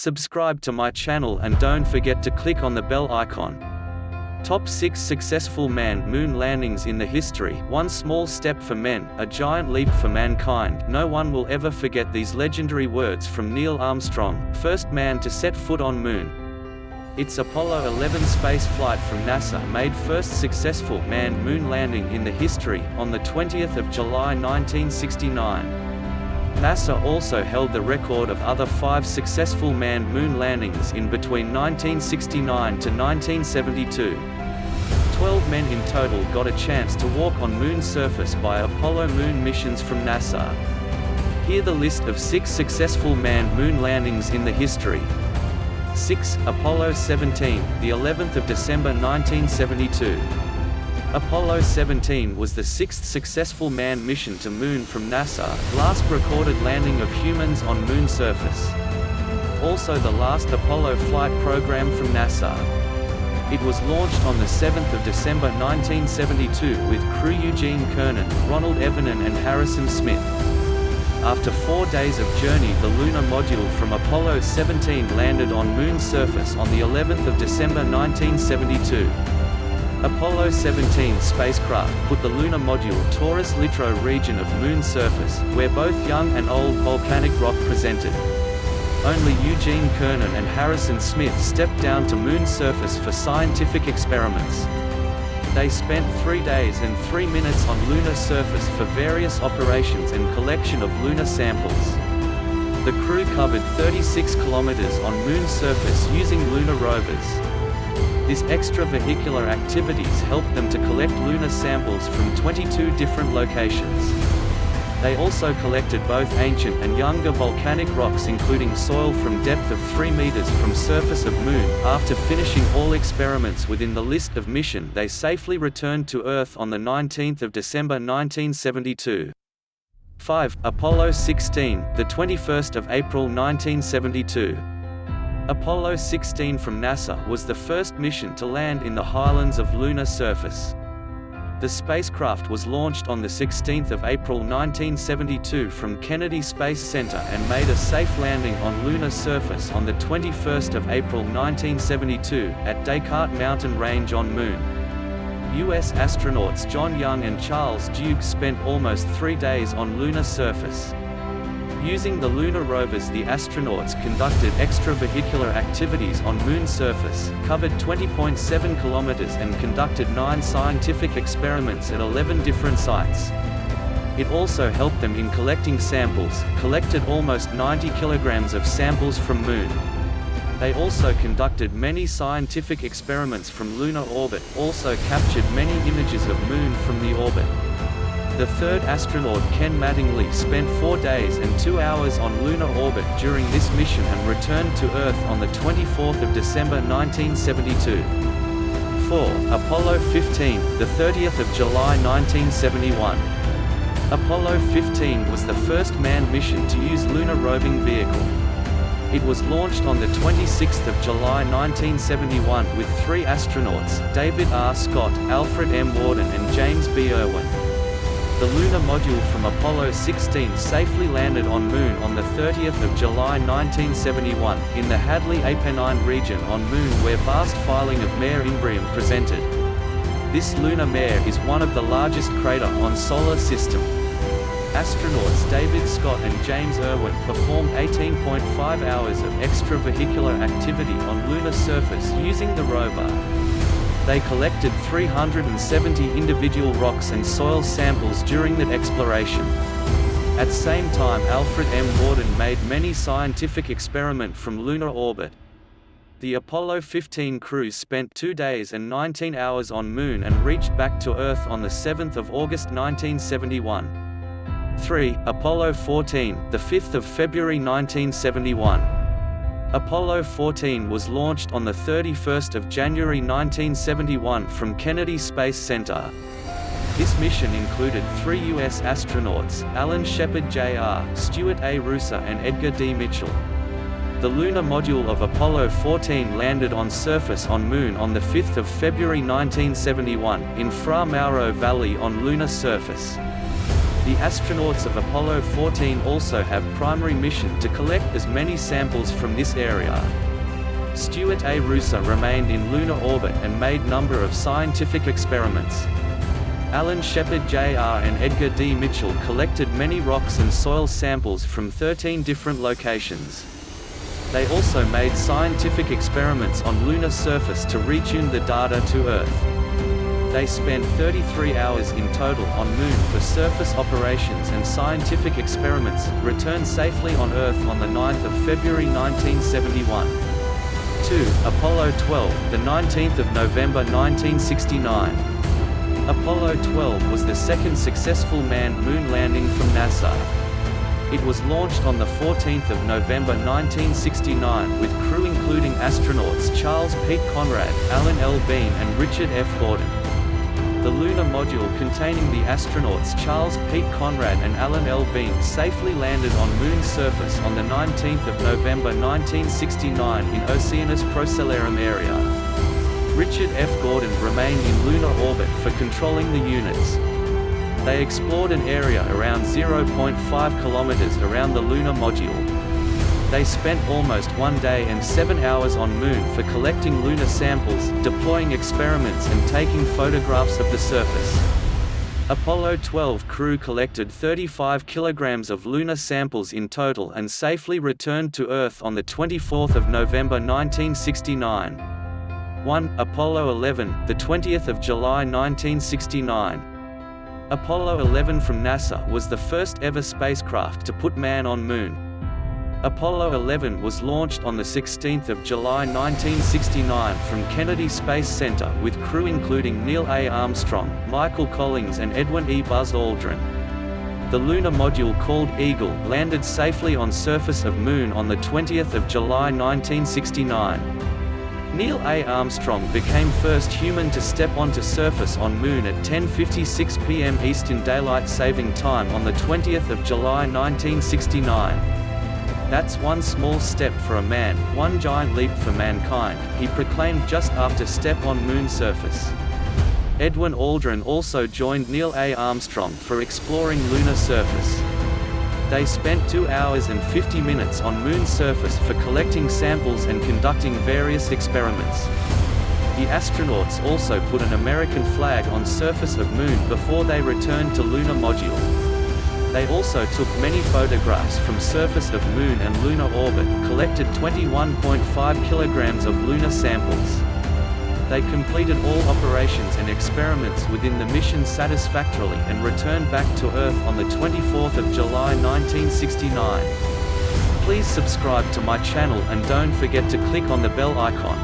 Subscribe to my channel and don't forget to click on the bell icon. Top 6 Successful Manned Moon Landings in the History. One small step for men, a giant leap for mankind. No one will ever forget these legendary words from Neil Armstrong, first man to set foot on Moon. Its Apollo 11 space flight from NASA made first successful manned moon landing in the history, on the 20th of July 1969. NASA also held the record of other 5 successful manned moon landings in between 1969 to 1972. 12 men in total got a chance to walk on Moon's surface by Apollo moon missions from NASA. Here the list of 6 successful manned moon landings in the history. 6. Apollo 17, the 11th of December 1972. Apollo 17 was the 6th successful manned mission to Moon from NASA, last recorded landing of humans on Moon's surface. Also the last Apollo flight program from NASA. It was launched on the 7th of December 1972 with crew Eugene Cernan, Ronald Evernin and Harrison Smith. After 4 days of journey, the lunar module from Apollo 17 landed on Moon's surface on the 11th of December 1972. Apollo 17 spacecraft put the lunar module Taurus Littrow region of Moon's surface, where both young and old volcanic rock presented. Only Eugene Cernan and Harrison Smith stepped down to Moon's surface for scientific experiments. They spent 3 days and 3 minutes on lunar surface for various operations and collection of lunar samples. The crew covered 36 kilometers on Moon's surface using lunar rovers. This extravehicular activities helped them to collect lunar samples from 22 different locations. They also collected both ancient and younger volcanic rocks, including soil from depth of 3 meters from surface of Moon. After finishing all experiments within the list of mission, they safely returned to Earth on the 19th of December 1972. 5. Apollo 16, the 21st of April 1972. Apollo 16 from NASA was the first mission to land in the highlands of lunar surface. The spacecraft was launched on the 16th of April 1972 from Kennedy Space Center and made a safe landing on lunar surface on the 21st of April 1972 at Descartes Mountain Range on Moon. U.S. astronauts John Young and Charles Duke spent almost 3 days on lunar surface. Using the lunar rovers, the astronauts conducted extravehicular activities on Moon's surface, covered 20.7 kilometers and conducted 9 scientific experiments at 11 different sites. It also helped them in collecting samples, collected almost 90 kilograms of samples from Moon. They also conducted many scientific experiments from lunar orbit, also captured many images of Moon from the orbit. The third astronaut Ken Mattingly spent 4 days and 2 hours on lunar orbit during this mission and returned to Earth on the 24th of December 1972. 4. Apollo 15, the 30th of July 1971. Apollo 15 was the first manned mission to use lunar roving vehicle. It was launched on the 26th of July 1971 with 3 astronauts, David R. Scott, Alfred M. Worden and James B. Irwin. The lunar module from Apollo 16 safely landed on Moon on the 30th of July 1971, in the Hadley-Apennine region on Moon, where vast filing of Mare Imbrium presented. This lunar mare is one of the largest crater on Solar System. Astronauts David Scott and James Irwin performed 18.5 hours of extravehicular activity on lunar surface using the rover. They collected 370 individual rocks and soil samples during that exploration. At same time, Alfred M. Worden made many scientific experiments from lunar orbit. The Apollo 15 crew spent 2 days and 19 hours on Moon and reached back to Earth on the 7th of August 1971. 3. Apollo 14, the 5th of February 1971. Apollo 14 was launched on the 31st of January 1971 from Kennedy Space Center. This mission included 3 U.S. astronauts, Alan Shepard Jr., Stuart A. Roosa and Edgar D. Mitchell. The lunar module of Apollo 14 landed on surface on Moon on the 5th of February 1971, in Fra Mauro Valley on lunar surface. The astronauts of Apollo 14 also have primary mission to collect as many samples from this area. Stuart A. Roosa remained in lunar orbit and made number of scientific experiments. Alan Shepard Jr. and Edgar D. Mitchell collected many rocks and soil samples from 13 different locations. They also made scientific experiments on lunar surface to retune the data to Earth. They spent 33 hours in total on Moon for surface operations and scientific experiments, returned safely on Earth on the 9th of February 1971. 2. Apollo 12, the 19th of November 1969. Apollo 12 was the second successful manned moon landing from NASA. It was launched on the 14th of November 1969 with crew including astronauts Charles Pete Conrad, Alan L. Bean and Richard F. Gordon. The lunar module containing the astronauts Charles Pete Conrad and Alan L. Bean safely landed on Moon's surface on the 19th of November 1969 in Oceanus Procellarum area. Richard F. Gordon remained in lunar orbit for controlling the units. They explored an area around 0.5 kilometers around the lunar module. They spent almost 1 day and 7 hours on Moon for collecting lunar samples, deploying experiments and taking photographs of the surface. Apollo 12 crew collected 35 kilograms of lunar samples in total and safely returned to Earth on the 24th of November 1969. 1. Apollo 11, the 20th of July 1969. Apollo 11 from NASA was the first ever spacecraft to put man on Moon. Apollo 11 was launched on the 16th of July 1969 from Kennedy Space Center with crew including Neil A. Armstrong, Michael Collins and Edwin E. Buzz Aldrin. The lunar module called Eagle landed safely on surface of Moon on the 20th of July 1969. Neil A. Armstrong became first human to step onto surface on Moon at 10:56 p.m. Eastern Daylight Saving Time on the 20th of July 1969. "That's one small step for a man, one giant leap for mankind," he proclaimed just after step on Moon surface. Edwin Aldrin also joined Neil A. Armstrong for exploring lunar surface. They spent 2 hours and 50 minutes on Moon surface for collecting samples and conducting various experiments. The astronauts also put an American flag on surface of Moon before they returned to lunar module. They also took many photographs from surface of Moon and lunar orbit, collected 21.5 kilograms of lunar samples. They completed all operations and experiments within the mission satisfactorily and returned back to Earth on the 24th of July 1969. Please subscribe to my channel and don't forget to click on the bell icon.